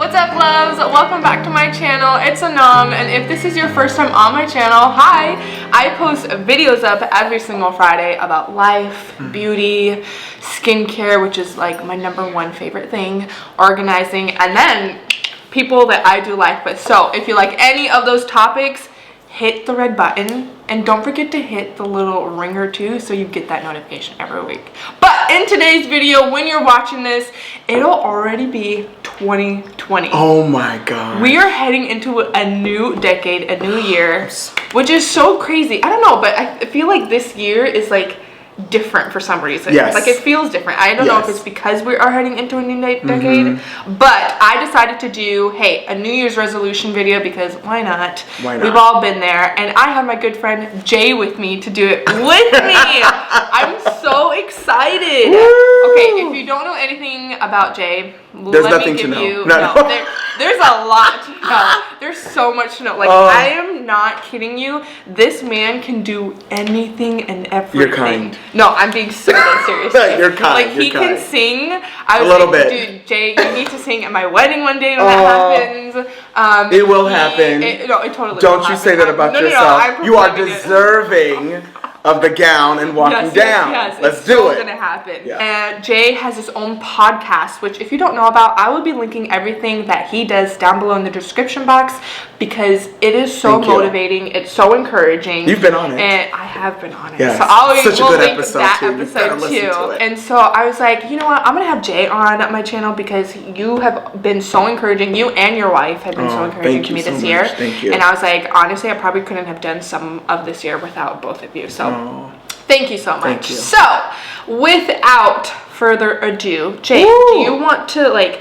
What's up, loves? Welcome back to my channel. It's Anam, and if this is your first time on my channel, hi. I post videos up every single Friday about life, beauty, skincare, which is like my #1 favorite thing, organizing, and then people that I do life with. So if you like any of those topics, hit the red button and don't forget to hit the little ringer too so you get that notification every week. But in today's video, when you're watching this, it'll already be 2020. Oh my god. We are heading into a new decade, a new year, which is so crazy. I don't know, but I feel like this year is like different for some reason. Yes. Like it feels different. I don't know if it's because we are heading into a new decade, but I decided to do, hey, a New Year's resolution video because why not? Why not? We've all been there, and I have my good friend Jay with me to do it with me. I'm so excited. Woo! Okay, if you don't know anything about Jay, there's let nothing me give to know. you No. there's a lot to know. There's so much to know. Like I am not kidding you. This man can do anything and everything. You're kind. No, I'm being so dead serious. You're kind. Like he You're kind. can sing. I was a little like, bit. dude, Jay, you need to sing at my wedding one day when that happens. It will happen. No, it totally. Don't will you happen. say that about yourself. You are deserving of the gown and walking down. Yes, Let's it's do so it. Gonna happen. Yeah. And Jay has his own podcast, which if you don't know about, I will be linking everything that he does down below in the description box because it is so motivating. It's so encouraging. You've been on it. And I have been on it. Yes. So I'll Such a good link episode that too. episode too. And so I was like, you know what? I'm gonna have Jay on my channel because you have been so encouraging. You and your wife have been so encouraging to me this year. Thank you. And I was like, honestly, I probably couldn't have done some of this year without both of you. So thank you so much. Thank you. So, without further ado, Jay, do you want to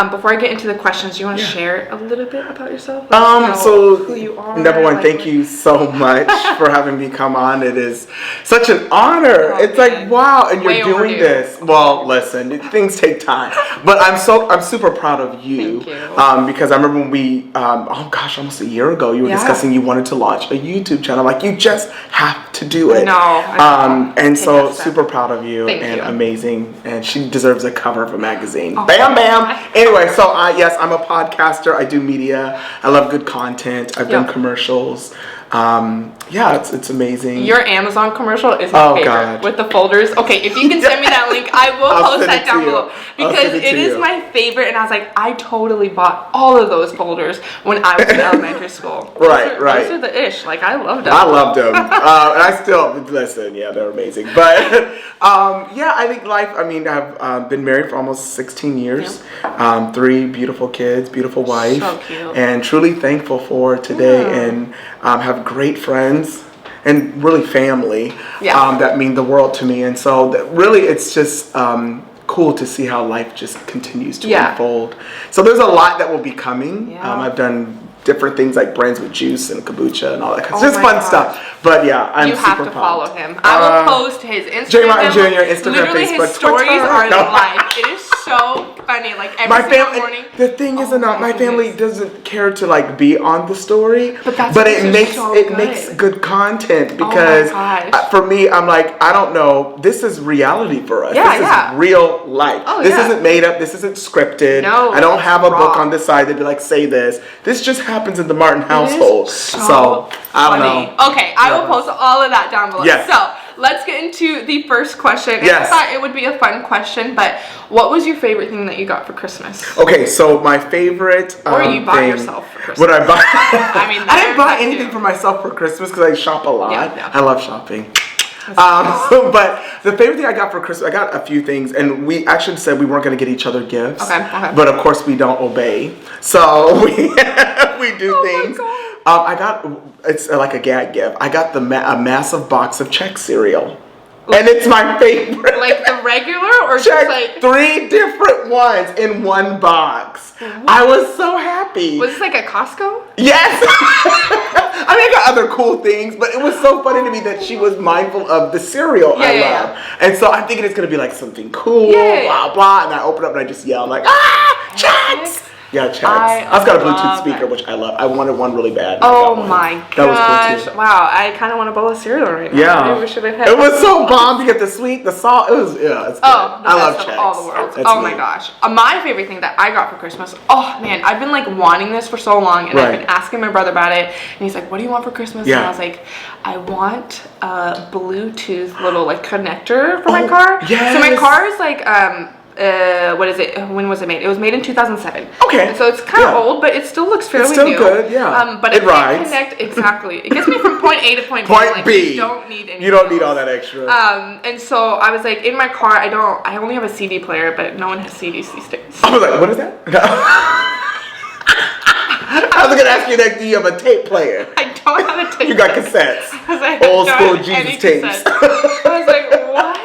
before I get into the questions, do you want to share a little bit about yourself? So who you are? #1, thank you so much for having me come on. It is such an honor. It's like, wow, and you're doing this. Well, listen, things take time, but I'm super proud of you. Thank you. Because I remember when we, almost a year ago, you were discussing you wanted to launch a YouTube channel. Like, you just have to do it. And so super proud of you. Thank and you. amazing. And she deserves a cover of a magazine. Bam, bam. Anyway, so yes, I'm a podcaster. I do media. I love good content. I've done commercials. It's amazing. Your Amazon commercial is my favorite. God. With the folders. Okay, if you can send me that link, I will post that down below because it is my favorite. And I was like, I totally bought all of those folders when I was in elementary school. Right. Those are the ish. Like I loved them. I loved them. And I still listen. Yeah, they're amazing. But I think life. I mean, I've been married for almost 16 years. 3 beautiful kids, beautiful wife, so cute. And truly thankful for today. And have great friends and really family that mean the world to me. And so really it's just cool to see how life just continues to unfold. So there's a lot that will be coming. I've done different things like brands with juice and kombucha and all that. It's just fun stuff. But I'm you super have to pumped. follow him. I will post his Instagram. J. Martin Jr. Instagram, literally Facebook, his stories Twitter. are life. It is so funny. Like every single morning. The thing is, my family doesn't care to be on the story, but it makes good content because for me, I'm like, I don't know. This is reality for us. This is real life. This isn't made up. This isn't scripted. No, I don't have a book on the side that be like, say this. This just happens in the Martin household. So I don't know. Okay, I will post all of that down below. Yes. So let's get into the first question. And Yes. I thought it would be a fun question, but what was your favorite thing that you got for Christmas? Okay, so my favorite or you bought yourself for Christmas? What I buy? I didn't buy that anything too. for myself for Christmas because I shop a lot. Yeah. I love shopping. But the favorite thing I got for Christmas, I got a few things, and we actually said we weren't going to get each other gifts. Okay. But of course we don't obey, so we do things. I got, it's like a gag gift. I got a massive box of Chex cereal. And it's my favorite. Like the regular or Chex, just like 3 different ones in one box. What? I was so happy. Was this like at Costco? Yes. I mean, I got other cool things, but it was so funny to me that she was mindful of the cereal I love. And so I'm thinking it's going to be like something cool, blah, blah. And I open up and I just yell like, Chex! Yeah, checks. I've got a Bluetooth speaker, which I love. I wanted one really bad. Oh my gosh. That was cool too. Wow, I kind of want a bowl of cereal right now. Yeah. Maybe we should have had it was so bomb. You get the sweet, the salt. It was, yeah, it's good. Oh, I love checks. All the world. That's oh my gosh. My favorite thing that I got for Christmas, oh man, I've been like wanting this for so long, and I've been asking my brother about it, and he's like, what do you want for Christmas? And I was like, I want a Bluetooth little like connector for my car. Yes. So my car is like, what is it? When was it made? It was made in 2007. Okay. And so it's kind of old, but it still looks fairly it's still new. good, yeah. But it can't connect exactly. It gets me from point A to point B. Point B. You don't need anything. You don't need all that extra. And so I was like, in my car, I only have a CD player, but no one has CDs these days. I was like, what is that? I was gonna ask you that. Do you have a tape player? I don't have a tape. You got cassettes. Like, old school Jesus tapes. I was like, what?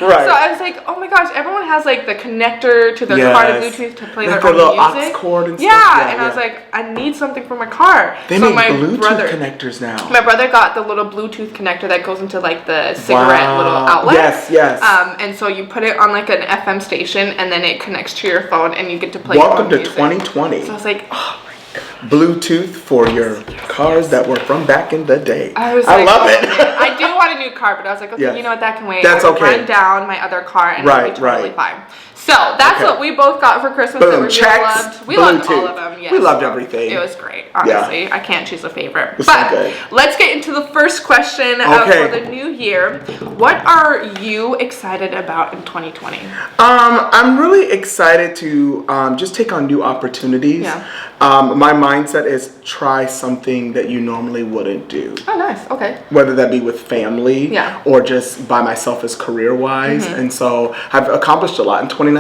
Right. So I was like, oh my gosh, everyone has like the connector to their car to Bluetooth to play their own little music. aux cord and stuff. Yeah, and I was like, I need something for my car. They make Bluetooth connectors now. My brother got the little Bluetooth connector that goes into like the cigarette little outlet. Yes. And so you put it on like an FM station, and then it connects to your phone, and you get to play. Welcome your own to music. 2020. So I was like, oh. Bluetooth for your cars that were from back in the day. I love it. I do want a new car, but I was like, okay, you know what, that can wait. That's okay. Run down my other car and it'll be totally fine. So that's what we both got for Christmas. Boom, that checks, loved. We loved all of them. Yes. We loved everything. It was great, honestly. Yeah. I can't choose a favorite. It's but so good. Let's get into the first question for the new year. What are you excited about in 2020? I'm really excited to just take on new opportunities. Yeah. My mindset is try something that you normally wouldn't do. Oh, nice. Okay. Whether that be with family or just by myself as career-wise. Mm-hmm. And so I've accomplished a lot in 2019.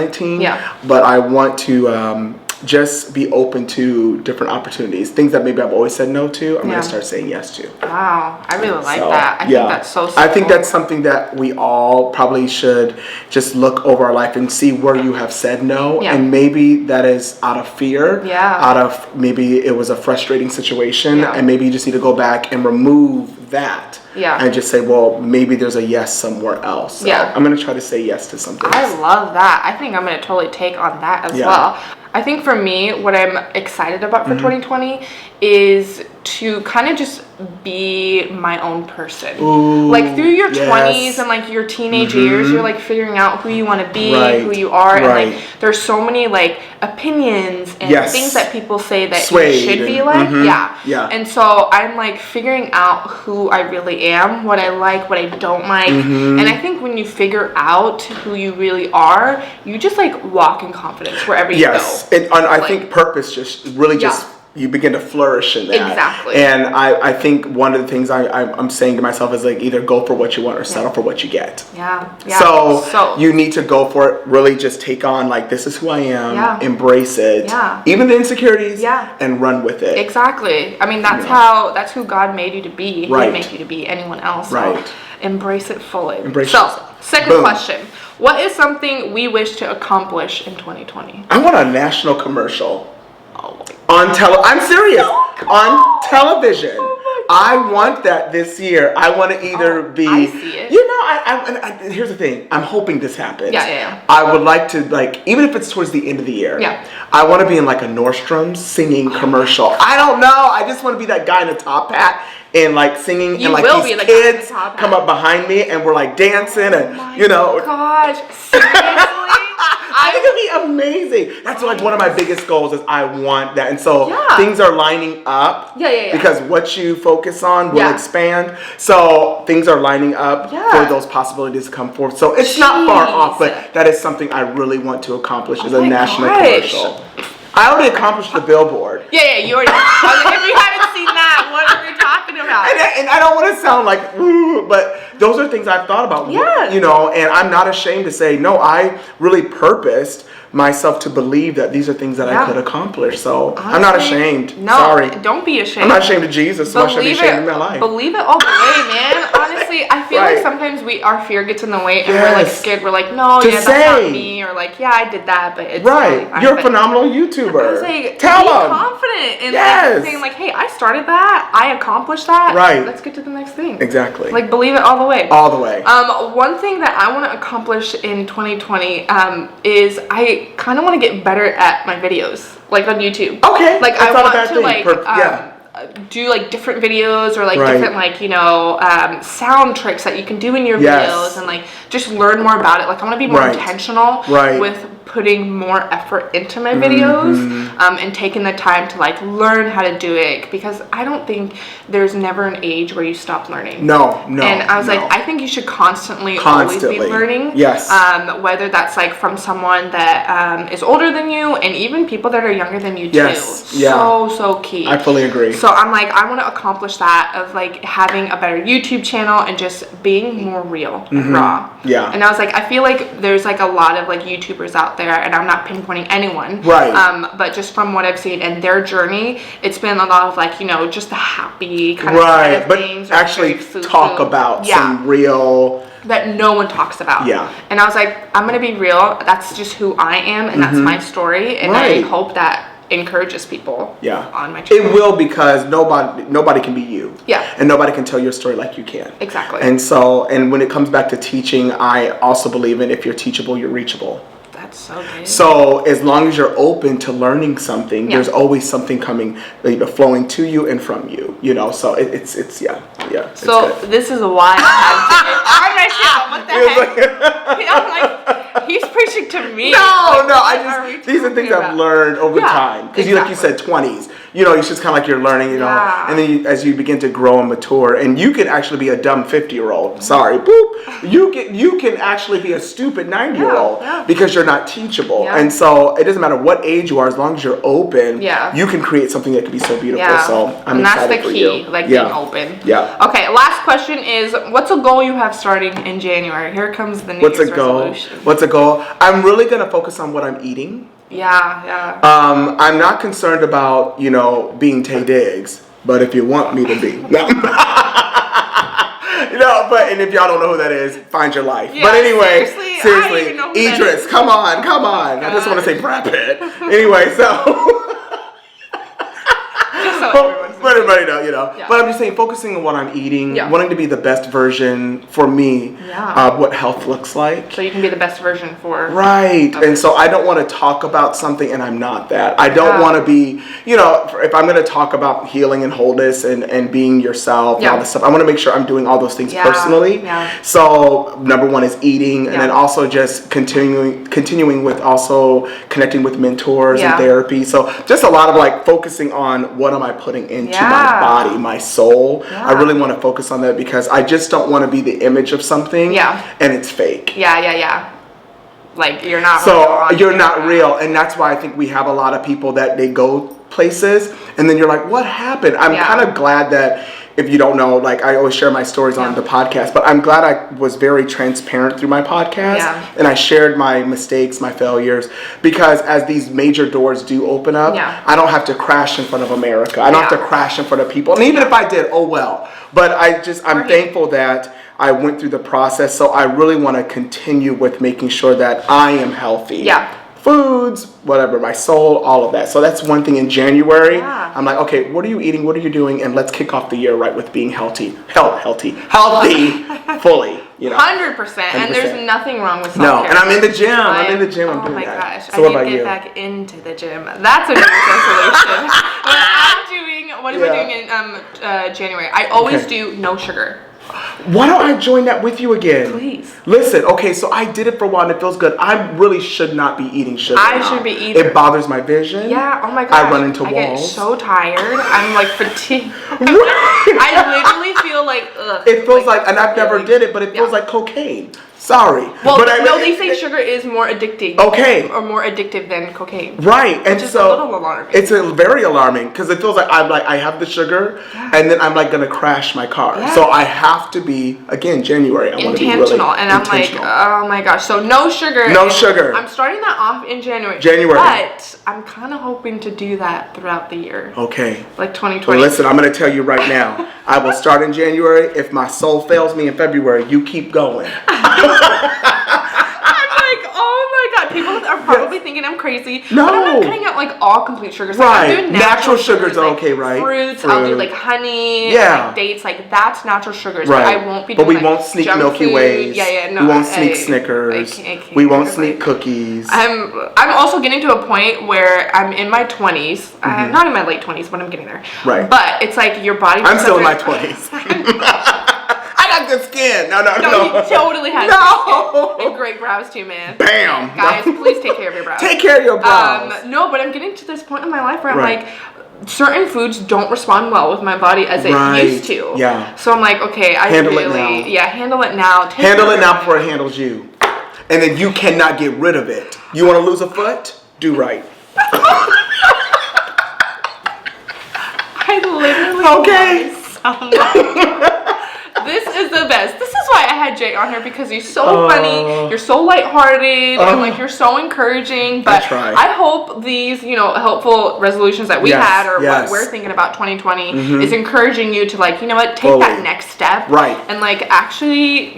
Yeah. But I want to just be open to different opportunities. Things that maybe I've always said no to, I'm going to start saying yes to. Wow. I really like that. I think that's so simple. I think that's something that we all probably should just look over our life and see where you have said no. Yeah. And maybe that is out of fear. Yeah. Out of maybe it was a frustrating situation. Yeah. And maybe you just need to go back and remove that. Yeah. And just say, well, maybe there's a yes somewhere else. So I'm going to try to say yes to something. I love that. I think I'm going to totally take on that as well. I think for me, what I'm excited about for 2020 is to kind of just be my own person. Ooh, like through your 20s and like your teenage years, you're like figuring out who you want to be, who you are, and like there's so many like opinions and things that people say that you should be like. And so I'm like figuring out who I really am, what I like, what I don't like. And I think when you figure out who you really are, you just like walk in confidence wherever you go. And I think purpose just really just you begin to flourish in that. Exactly. And I think one of the things I'm saying to myself is like either go for what you want or settle for what you get. Yeah. So you need to go for it. Really just take on like this is who I am. Embrace it. Yeah. Even the insecurities. Yeah. And run with it. Exactly. I mean that's who God made you to be. He didn't make you to be anyone else. Right. So embrace it fully. Embrace yourself. Second question. What is something we wish to accomplish in 2020? I want a national commercial. I'm serious. On television. I want that this year. I want to either be. I see it. You know, here's the thing. I'm hoping this happens. Yeah. I would like to even if it's towards the end of the year. Yeah. I want to be in like a Nordstrom's singing commercial. I don't know. I just want to be that guy in a top hat and like singing and like these kids come up behind me and we're like dancing and you know. Gosh, seriously. I think it'd be amazing. That's like one of my biggest goals is I want that. And so things are lining up. Because what you focus on will expand. So things are lining up for those possibilities to come forth. So it's not far off, but that is something I really want to accomplish as a national commercial. I already accomplished the billboard. Yeah, you already. If you haven't seen that, what are we talking about? And I don't want to sound like, ooh, but those are things I've thought about. Yeah. You know, and I'm not ashamed to say, no, I really purposed myself to believe that these are things that I could accomplish. So honestly, I'm not ashamed. No, sorry. Don't be ashamed. I'm not ashamed of Jesus, so I should be ashamed of my life. Believe it all the way, man. Honestly, I feel like sometimes our fear gets in the way and we're like scared. We're like, no, that's not me, or like, I did that, but it's right. Totally fine. You're a phenomenal YouTuber. I was like, Tell be them. confident in like saying like, hey, I started that, I accomplished accomplish that, right, let's get to the next thing. Exactly. Like, believe it all the way. All the way. One thing that I want to accomplish in 2020 is I kind of want to get better at my videos, like on YouTube. Okay. Like, that's I not a want bad to, thing. like, do like different videos or like Right. different, like, you know, sound tricks that you can do in your Yes. videos, and like just learn more about it. Like, I want to be more Right. intentional Right. with putting more effort into my videos, and taking the time to like learn how to do it, because I don't think there's never an age where you stop learning. No. And I was like, I think you should constantly always be learning. Yes. Whether that's like from someone that is older than you, and even people that are younger than you too. Yes. Yeah. So key. I fully agree. So I'm like, I want to accomplish that, of like having a better YouTube channel and just being more real and raw. Yeah. And I was like, I feel like there's like a lot of like YouTubers out there, and I'm not pinpointing anyone. Right. But just from what I've seen and their journey, it's been a lot of like, you know, just the happy kind of side of things. But actually talk about some real... that no one talks about. Yeah. And I was like, I'm going to be real. That's just who I am, and that's my story. And I hope that encourages people on my channel. It will, because nobody can be you. Yeah. And nobody can tell your story like you can. Exactly. And so, and when it comes back to teaching, I also believe in, if you're teachable, you're reachable. That's so good. So as long as you're open to learning something, there's always something coming, you know, flowing to you and from you, you know. So it's So this is why I have to. What the heck? I'm like, he's preaching to me. No, these are things I've learned over time. Because like you said, 20s. You know, it's just kind of like you're learning, you know. And then as you begin to grow and mature, and you can actually be a dumb 50-year-old. Sorry, boop. You can actually be a stupid 90-year-old because you're not teachable. And so it doesn't matter what age you are, as long as you're open, you can create something that can be so beautiful. So I'm excited for you. And that's the key, like being open. Yeah. Okay, last question is, what's a goal you have starting in January? Here comes the New Year's resolution. What's a goal? I'm really going to focus on what I'm eating. Yeah. I'm not concerned about, you know, being Tay Diggs, but if you want me to be. No. And if y'all don't know who that is, find your life. But anyway, seriously, Idris, come on. I just want to say Brad Pitt. Anyway, so. Let everybody know, you know. But I'm just saying, focusing on what I'm eating, wanting to be the best version for me of what health looks like. So you can be the best version for... Right. And so I don't want to talk about something and I'm not that. I don't want to be, you know, if I'm going to talk about healing and wholeness and being yourself and all this stuff, I want to make sure I'm doing all those things personally. So number one is eating, and then also just continuing with also connecting with mentors and therapy. So just a lot of like focusing on what am I putting into my body, my soul. I really want to focus on that, because I just don't want to be the image of something and it's fake. Like you're not real. You're not real. And that's why I think we have a lot of people that they go places and then you're like, what happened? I'm kind of glad that, if you don't know, like I always share my stories on the podcast, but I'm glad I was very transparent through my podcast and I shared my mistakes, my failures, because as these major doors do open up, I don't have to crash in front of America. I don't have to crash in front of people. And even if I did, oh well. But I'm thankful that I went through the process. So I really want to continue with making sure that I am healthy. Foods, whatever, my soul, all of that. So that's one thing in January. I'm like, okay, what are you eating? What are you doing? And let's kick off the year right with being healthy, fully, you know. 100%. And there's nothing wrong with self-care. No, and I'm in the gym. I'm doing that. Oh my gosh. So what about you? I need to get back into the gym. That's a new resolution. What am I doing in January? I always do no sugar. Why don't I join that with you again? Please. Listen, okay, so I did it for a while and it feels good. I really should not be eating sugar. I should be eating. It bothers my vision. Yeah, oh my gosh. I run into walls. I get so tired. I'm like fatigued. I literally feel like, ugh. It feels like, and I've never did it, but it feels like cocaine. Sorry. Well, but they say sugar is more addicting. Okay. Or more addictive than cocaine. Right. And which is so a little alarming. It's very alarming, because it feels like I have the sugar and then I'm like going to crash my car. So I have to be, again, January. I want to be really intentional. And I'm like, oh my gosh. So no sugar. No sugar. I'm starting that off in January. But I'm kind of hoping to do that throughout the year. Okay. Like 2020. Well, listen, I'm going to tell you right now. I will start in January. If my soul fails me in February, you keep going. I'm like, oh my God. People are probably thinking I'm crazy. No. But I'm not cutting out like all complete sugars. Like, Right. I'm doing Natural sugars are like okay, right? Fruits. Fruit. I'll do like honey. Yeah. And, like dates. Like that's natural sugars. Right. Like, I won't be. But doing, we like, won't sneak junk Milky food. Ways. Yeah. No. We won't sneak Snickers. I can't we won't sneak cookies. I'm also getting to a point where I'm in my 20s. Not in my late 20s, but I'm getting there. Right. But it's like your body. I'm still in my 20s. I got good skin. No. You totally have good skin. And great brows too, man. Bam. Guys, please take care of your brows. Take care of your brows. No, but I'm getting to this point in my life where I'm like, certain foods don't respond well with my body as it used to. Yeah. So I'm like, okay, handle it now. Yeah, handle it now. Handle it now before it handles you. And then you cannot get rid of it. You want to lose a foot? Do right. I literally okay. This is the best. This is why I had Jay on here, because he's so funny. You're so lighthearted and like you're so encouraging. But I hope these, helpful resolutions that we had, or what we're thinking about 2020 is encouraging you to, like, you know what, take that next step. Right. And like actually,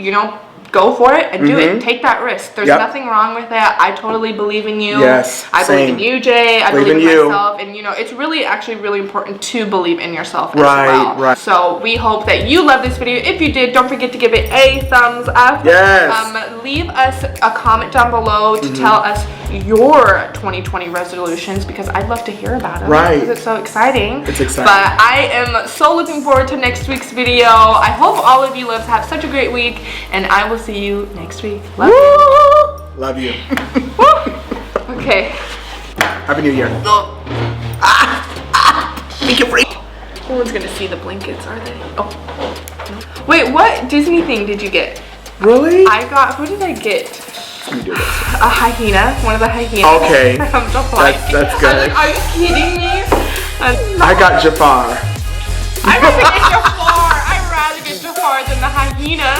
go for it and do it. Take that risk. There's nothing wrong with that. I totally believe in you. Yes. I believe in you, Jay. I believe in you. myself. And it's really actually really important to believe in yourself as well. Right. So we hope that you love this video. If you did, don't forget to give it a thumbs up. Yes. Leave us a comment down below to tell us your 2020 resolutions, because I'd love to hear about them. Right. Because it's so exciting. It's exciting. But I am so looking forward to next week's video. I hope all of you loves have such a great week, and I will see you next week. Love you. Love you. Okay. Happy New Year. Make it free. No one's gonna see the blankets, are they? Oh. Wait, what Disney thing did you get? Really? Who did I get? Let me do this. A hyena. One of the hyenas. Okay. I'm just like, that's good. I was like, are you kidding me? I got Jafar. I'd rather get Jafar. I'd rather get Jafar than the hyena.